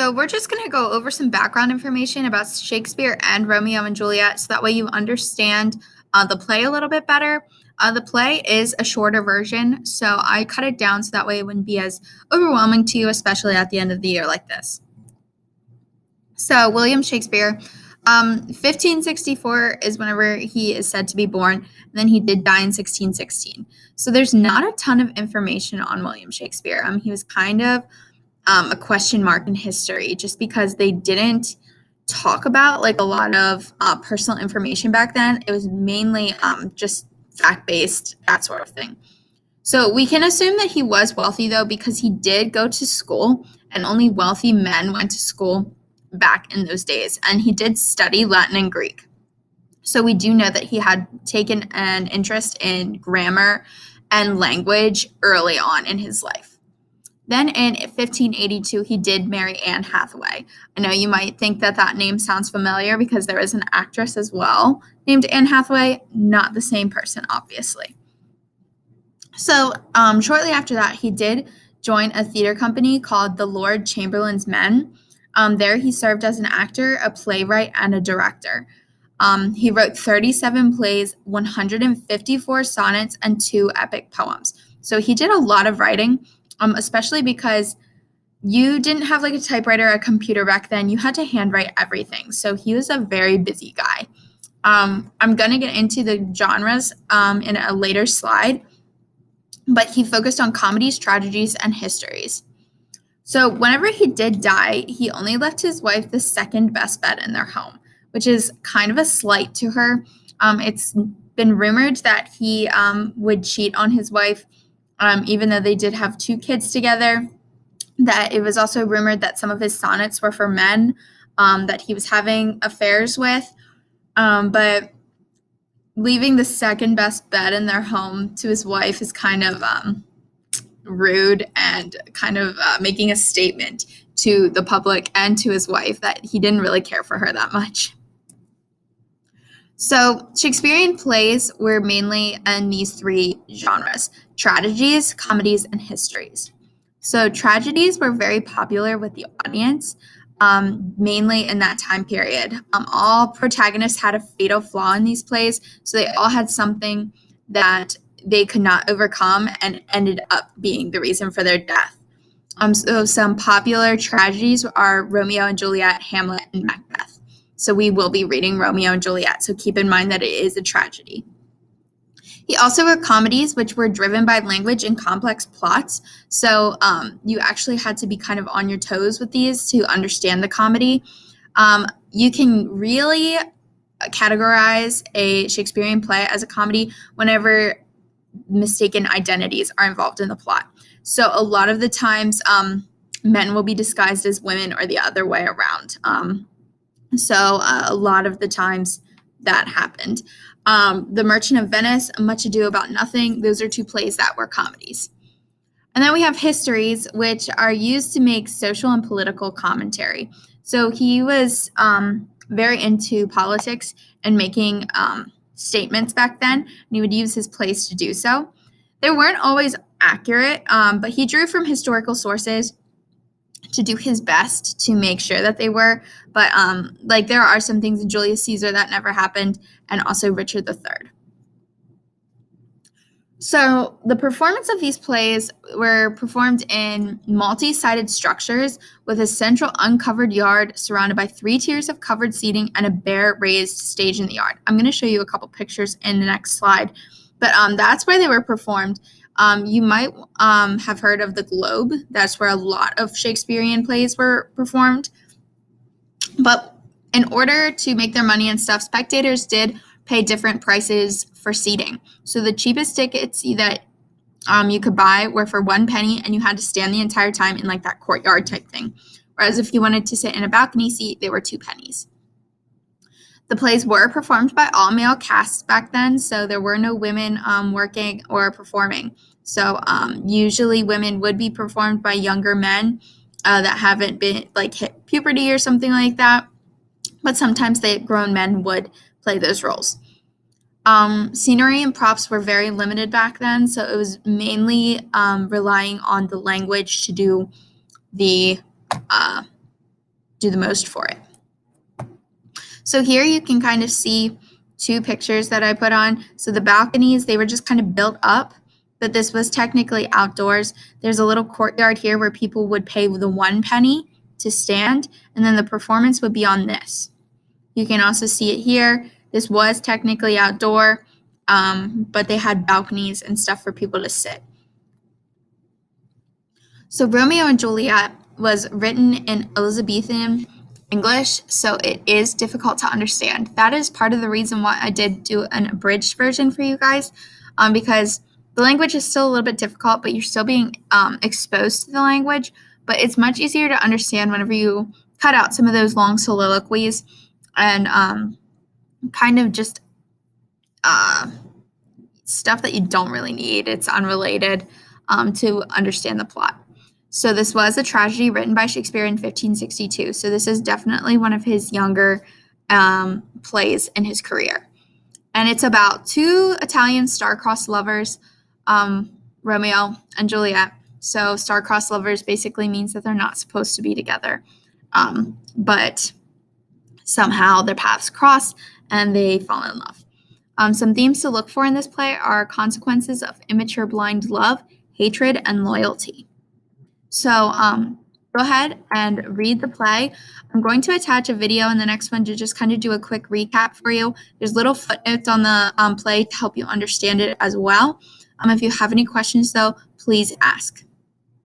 So we're just going to go over some background information about Shakespeare and Romeo and Juliet, so that way you understand the play a little bit better. The play is a shorter version, so I cut it down so that way it wouldn't be as overwhelming to you, especially at the end of the year like this. So William Shakespeare, 1564 is whenever he is said to be born, and then he did die in 1616. So there's not a ton of information on William Shakespeare. He was kind of a question mark in history, just because they didn't talk about like a lot of personal information back then. It was mainly just fact-based, that sort of thing. So we can assume that he was wealthy, though, because he did go to school, and only wealthy men went to school back in those days. And he did study Latin and Greek. So we do know that he had taken an interest in grammar and language early on in his life. Then in 1582, he did marry Anne Hathaway. I know you might think that that name sounds familiar because there is an actress as well named Anne Hathaway, not the same person, obviously. So shortly after that, he did join a theater company called the Lord Chamberlain's Men. There he served as an actor, a playwright, and a director. He wrote 37 plays, 154 sonnets, and 2 epic poems. So he did a lot of writing, especially because you didn't have like a typewriter or a computer back then. You had to handwrite everything. So he was a very busy guy. I'm going to get into the genres in a later slide, but he focused on comedies, tragedies, and histories. So whenever he did die, he only left his wife the second best bed in their home, which is kind of a slight to her. It's been rumored that he would cheat on his wife, even though they did have 2 kids together. That it was also rumored that some of his sonnets were for men that he was having affairs with. But leaving the second best bed in their home to his wife is kind of rude, and kind of making a statement to the public and to his wife that he didn't really care for her that much. So Shakespearean plays were mainly in these 3 genres: tragedies, comedies, and histories. So tragedies were very popular with the audience, mainly in that time period. All protagonists had a fatal flaw in these plays, so they all had something that they could not overcome and ended up being the reason for their death. So some popular tragedies are Romeo and Juliet, Hamlet, and Macbeth. So we will be reading Romeo and Juliet, so keep in mind that it is a tragedy. He also wrote comedies, which were driven by language and complex plots. So you actually had to be kind of on your toes with these to understand the comedy. You can really categorize a Shakespearean play as a comedy whenever mistaken identities are involved in the plot. So a lot of the times, men will be disguised as women or the other way around. So a lot of the times that happened. The Merchant of Venice, Much Ado About Nothing, those are 2 plays that were comedies. And then we have histories, which are used to make social and political commentary. So he was very into politics and making statements back then, and he would use his plays to do so. They weren't always accurate, but he drew from historical sources to do his best to make sure that they were. But like there are some things in Julius Caesar that never happened, and also Richard III. So the performance of these plays were performed in multi-sided structures with a central uncovered yard surrounded by 3 tiers of covered seating and a bare raised stage in the yard. I'm going to show you a couple pictures in the next slide, but that's where they were performed. You might have heard of the Globe. That's where a lot of Shakespearean plays were performed. But in order to make their money and stuff, spectators did pay different prices for seating. So the cheapest tickets that you could buy were for 1 penny, and you had to stand the entire time in like that courtyard type thing. Whereas if you wanted to sit in a balcony seat, they were 2 pennies. The plays were performed by all male casts back then, so there were no women working or performing. So usually women would be performed by younger men that haven't been like hit puberty or something like that. But sometimes grown men would play those roles. Scenery and props were very limited back then, so it was mainly relying on the language to do the do the most for it. So here you can kind of see two pictures that I put on. So the balconies, they were just kind of built up, but this was technically outdoors. There's a little courtyard here where people would pay the 1 penny to stand, and then the performance would be on this. You can also see it here. This was technically outdoor, but they had balconies and stuff for people to sit. So Romeo and Juliet was written in Elizabethan English, so it is difficult to understand. That is part of the reason why I did do an abridged version for you guys, because the language is still a little bit difficult, but you're still being exposed to the language. But it's much easier to understand whenever you cut out some of those long soliloquies and kind of just stuff that you don't really need. It's unrelated to understand the plot. So this was a tragedy written by Shakespeare in 1562. So this is definitely one of his younger plays in his career. And it's about two Italian star-crossed lovers, Romeo and Juliet. So star-crossed lovers basically means that they're not supposed to be together. But somehow their paths cross and they fall in love. Some themes to look for in this play are consequences of immature blind love, hatred, and loyalty. So go ahead and read the play. I'm going to attach a video in the next one to just kind of do a quick recap for you. There's little footnotes on the play to help you understand it as well. If you have any questions, though, please ask.